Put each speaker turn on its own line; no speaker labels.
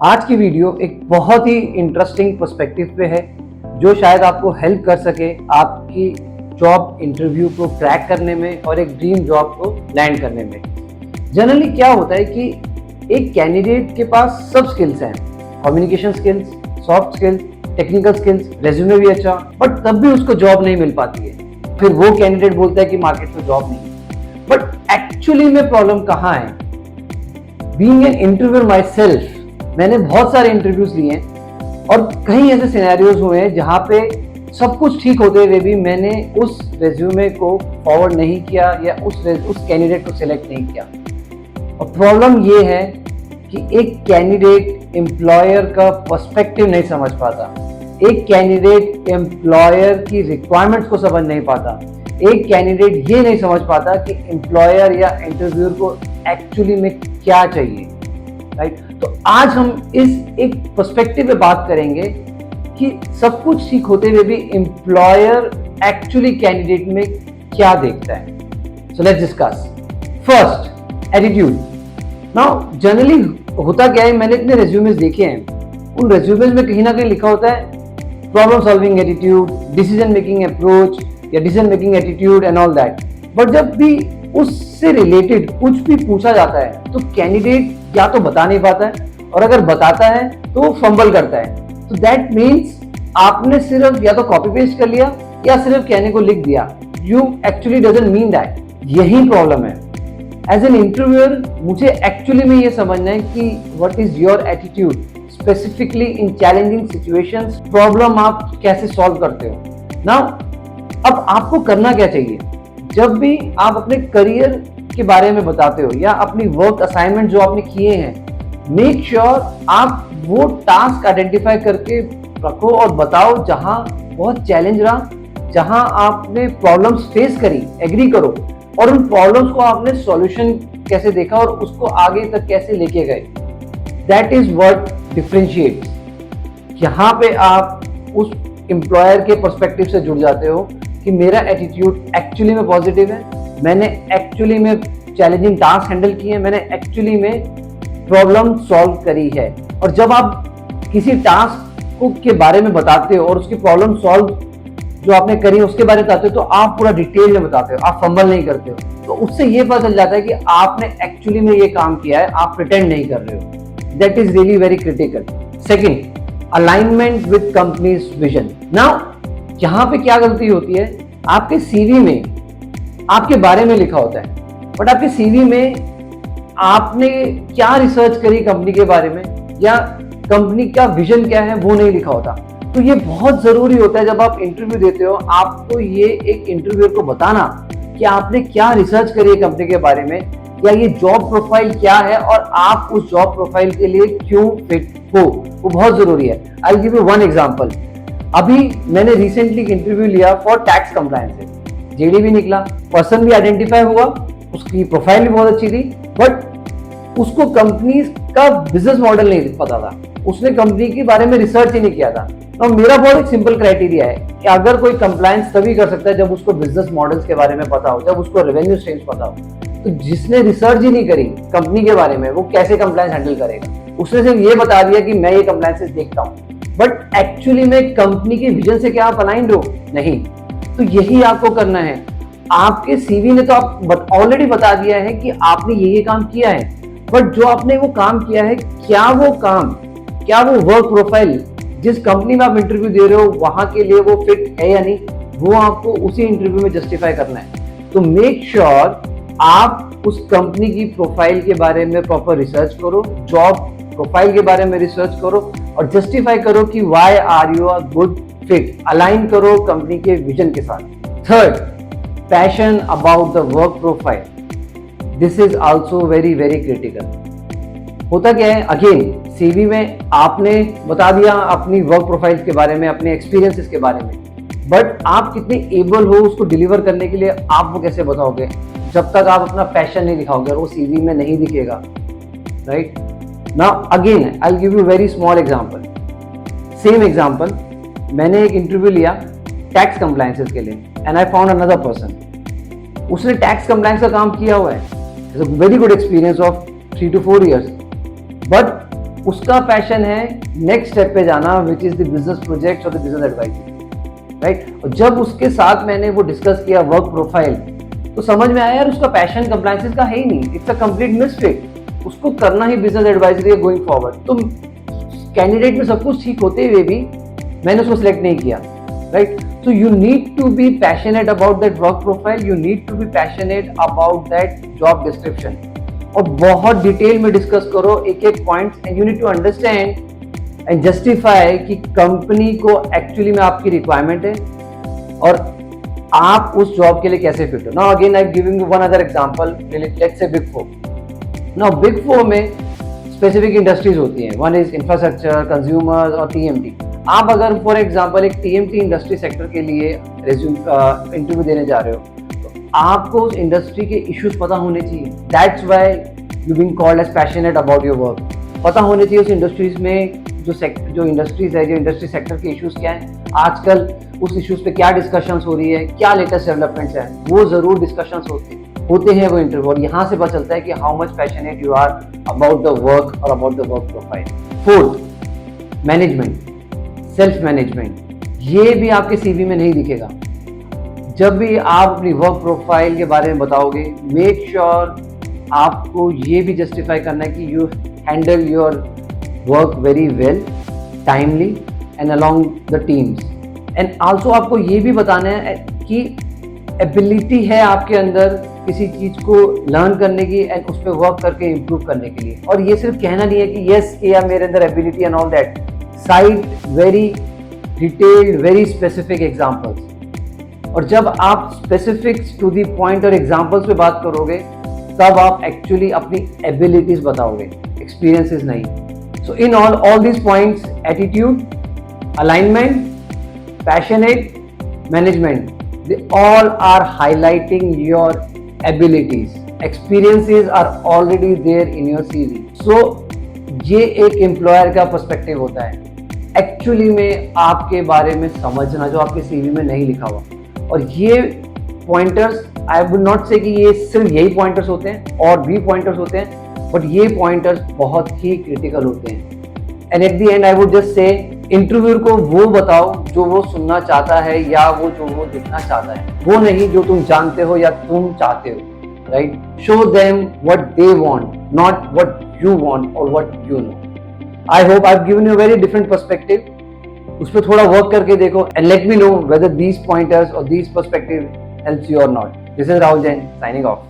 आज की वीडियो एक बहुत ही इंटरेस्टिंग पर्सपेक्टिव पे है जो शायद आपको हेल्प कर सके आपकी जॉब इंटरव्यू को क्रैक करने में और एक ड्रीम जॉब को लैंड करने में। जनरली क्या होता है कि एक कैंडिडेट के पास सब स्किल्स हैं, communication skills, soft skills, technical skills, resume भी अच्छा, बट तब भी उसको जॉब नहीं मिल पाती है। फिर वो कैंडिडेट बोलता है कि मार्केट में जॉब नहीं है। बट एक्चुअली में प्रॉब्लम कहाँ है? Being an interviewer my self, मैंने बहुत सारे इंटरव्यूज लिए हैं और कई ऐसे सिनेरियोज हुए हैं जहाँ पे सब कुछ ठीक होते हुए भी मैंने उस रेज्यूमे को फॉरवर्ड नहीं किया या उस कैंडिडेट को सिलेक्ट नहीं किया। और प्रॉब्लम ये है कि एक कैंडिडेट एम्प्लॉयर का पर्सपेक्टिव नहीं समझ पाता, एक कैंडिडेट एम्प्लॉयर की रिक्वायरमेंट्स को समझ नहीं पाता, एक कैंडिडेट ये नहीं समझ पाता कि एम्प्लॉयर या इंटरव्यूअर को एक्चुअली में क्या चाहिए। राइट? तो आज हम इस एक पर्सपेक्टिव पे बात करेंगे कि सब कुछ ठीक होते हुए भी एम्प्लॉयर एक्चुअली कैंडिडेट में क्या देखता है। So let's discuss. First, attitude. Now generally होता क्या है, मैंने इतने रेज्यूमेस देखे हैं, उन रेज्यूमेस में कहीं ना कहीं लिखा होता है problem solving attitude, decision making approach या decision making attitude and all that. But जब भी उससे रिलेटेड कुछ भी पूछा जाता है तो कैंडिडेट या तो बता नहीं पाता है, और अगर बताता है तो वो फंबल करता है। तो दैट मीन्स आपने सिर्फ या तो कॉपी पेस्ट कर लिया या सिर्फ कहने को लिख दिया। You actually doesn't mean that. यही प्रॉब्लम है। एज एन इंटरव्यूअर मुझे एक्चुअली में ये समझना है कि what is your attitude specifically in challenging situations. Problem आप कैसे सॉल्व करते हो। नाउ अब आपको करना क्या चाहिए? जब भी आप अपने करियर के बारे में बताते हो या अपनी वर्क असाइनमेंट जो आपने किए हैं, मेक श्योर आप वो टास्क आइडेंटिफाई करके रखो और बताओ जहां बहुत चैलेंज रहा, जहां आपने प्रॉब्लम्स फेस करी, एग्री करो, और उन प्रॉब्लम्स को आपने सॉल्यूशन कैसे देखा और उसको आगे तक कैसे लेके गए। That is what differentiates. यहाँ पे आप उस एम्प्लॉयर के पर्सपेक्टिव से जुड़ जाते हो कि मेरा एटीट्यूड एक्चुअली में पॉजिटिव है, मैंने एक्चुअली में चैलेंजिंग टास्क हैंडल किए हैं, मैंने एक्चुअली में प्रॉब्लम सॉल्व करी है। और जब आप किसी टास्क के बारे में बताते हो और उसकी प्रॉब्लम सॉल्व जो आपने करी उसके बारे में बताते हो तो आप पूरा डिटेल में बताते हो, आप फंबल नहीं करते हो। तो उससे ये पता चल जाता है कि आपने एक्चुअली में ये काम किया है, आप प्रिटेंड नहीं कर रहे हो। That is really very critical. Second, alignment with companies vision. Now यहाँ पे क्या गलती होती है, आपके सीवी में आपके बारे में लिखा होता है, बट आपके सीवी में आपने क्या रिसर्च करी कंपनी के बारे में या कंपनी का विजन क्या है वो नहीं लिखा होता। तो ये बहुत जरूरी होता है जब आप इंटरव्यू देते हो, आपको ये एक इंटरव्यूअर को बताना कि आपने क्या रिसर्च करी है कंपनी के बारे में, या ये जॉब प्रोफाइल क्या है और आप उस जॉब प्रोफाइल के लिए क्यों फिट हो, वो बहुत जरूरी है। I will give you one example. अभी मैंने रिसेंटली इंटरव्यू लिया फॉर टैक्स कंप्लायंस। जेडी भी निकला, पर्सन भी आइडेंटिफाई हुआ, उसकी प्रोफाइल भी बहुत अच्छी थी, बट उसको कंपनी का बिजनेस मॉडल नहीं पता था, उसने कंपनी के बारे में रिसर्च ही नहीं किया था। तो मेरा बहुत एक सिंपल क्राइटेरिया है कि अगर कोई कंप्लायंस तभी कर सकता है जब उसको बिजनेस मॉडल्स के बारे में पता हो, जब उसको रेवेन्यू स्ट्रीम्स पता हो। तो जिसने रिसर्च ही नहीं करी कंपनी के बारे में वो कैसे कंप्लायंस हैंडल करेगा? उसने सिर्फ ये बता दिया कि मैं ये कंप्लायंसेस देखता हूँ, बट एक्चुअली में कंपनी के विजन से क्या आप अलाइंड हो? नहीं। तो यही आपको करना है। आपके सीवी ने तो आप ऑलरेडी बता दिया है कि आपने ये काम किया है, बट जो आपने वो काम किया है, क्या वो वर्क प्रोफाइल जिस कंपनी में आप इंटरव्यू दे रहे हो वहां के लिए वो फिट है या नहीं, वो आपको उसी इंटरव्यू में जस्टिफाई करना है। तो मेक श्योर आप उस कंपनी की प्रोफाइल के बारे में प्रॉपर रिसर्च करो, जॉब प्रोफाइल के बारे में रिसर्च करो और जस्टिफाई करो कि why are you a good fit. Align करो कंपनी के विजन के साथ। Third, passion about the work profile. This is also very very critical. होता क्या है, अगेन सीवी में आपने बता दिया अपनी वर्क प्रोफाइल के बारे में, अपने एक्सपीरियंसेस के बारे में, बट आप कितने एबल हो उसको डिलीवर करने के लिए आप वो कैसे बताओगे जब तक आप अपना पैशन नहीं दिखाओगे और वो सीवी में नहीं दिखेगा। Right? Now again I will give you very small example. Same example, मैंने एक इंटरव्यू लिया टैक्स कंप्लायंसेस के लिए and I found another person. उसने टैक्स कंप्लायंस का काम किया हुआ है, very good experience of 3 to 4 years, but उसका पैशन है नेक्स्ट स्टेप पे जाना, which is the business project और द बिजनेस एडवाइजरी, राइट। और जब उसके साथ मैंने वो डिस्कस किया वर्क प्रोफाइल, तो समझ में आया यार उसका पैशन कंप्लायंसेस का है ही नहीं, इट्स अ कंप्लीट मिसफिट, उसको करना ही बिजनेस एडवाइजरी है गोइंग फॉरवर्ड। तो कैंडिडेट में सब कुछ ठीक होते हुए भी मैंने उसको सिलेक्ट नहीं किया, right. So you need to be passionate about that work profile, you need to be passionate about that job description, और बहुत डिटेल में डिस्कस करो एक एक points, and you need to understand and justify कि company को actually में आपकी रिक्वायरमेंट है और आप उस जॉब के लिए कैसे फिट हो। Now again I am giving you one other example, let's say big four. Now big four में स्पेसिफिक इंडस्ट्रीज होती हैं, वन इज इंफ्रास्ट्रक्चर, कंज्यूमर्स और टीएमटी। आप अगर फॉर एग्जांपल एक टीएमटी इंडस्ट्री सेक्टर के लिए इंटरव्यू देने जा रहे हो, तो आपको उस इंडस्ट्री के इश्यूज पता होने चाहिए। That's why you being called as passionate about your work. पता होने चाहिए उस इंडस्ट्रीज में जो इंडस्ट्रीज है, जो इंडस्ट्री सेक्टर के इश्यूज क्या हैं, आजकल उस इश्यूज पे क्या डिस्कशंस हो रही है, क्या लेटेस्ट डेवलपमेंट्स हैं, वो जरूर डिस्कशंस होते हैं वो इंटरव्यू, और यहाँ से पता चलता है कि how much passionate you are about the work और about the work profile. Fourth, management, self management, ये भी आपके सीवी में नहीं दिखेगा। जब भी आप अपनी वर्क प्रोफाइल के बारे में बताओगे, मेक श्योर आपको ये भी जस्टिफाई करना है कि you handle your work very well, timely and along the teams, and also आपको ये भी बताना है कि एबिलिटी है आपके अंदर किसी चीज को लर्न करने की एंड उस पर वर्क करके इम्प्रूव करने के लिए। और ये सिर्फ कहना नहीं है कि यस या मेरे अंदर ability and all that, site very detailed, very specific examples. और जब आप स्पेसिफिक्स टू द पॉइंट और एग्जांपल्स पे बात करोगे, तब आप एक्चुअली अपनी एबिलिटीज बताओगे, एक्सपीरियंसेस नहीं। So in all these points, attitude, alignment, passionate, management, they all are highlighting your abilities. Experiences are already there in your CV. So ये एक एम्प्लॉयर का पर्सपेक्टिव होता है, एक्चुअली में आपके बारे में समझना जो आपके सीवी में नहीं लिखा हुआ। और ये पॉइंटर्स, आई वुड नॉट से कि ये सिर्फ यही पॉइंटर्स होते हैं, और भी पॉइंटर्स होते हैं, बट ये पॉइंटर्स बहुत ही क्रिटिकल होते हैं। And at the and I would just say, interviewer को वो बताओ जो वो सुनना चाहता है या वो जो वो देखना चाहता है, वो नहीं जो तुम जानते हो या तुम चाहते हो, right. Show them what they want, not what you want और what you know. I hope I have given you very different perspective. उस पर थोड़ा वर्क करके देखो and let me know whether these pointers और दीज पर्सपेक्टिव हेल्प्स यू और not. This is Rahul Jain signing of.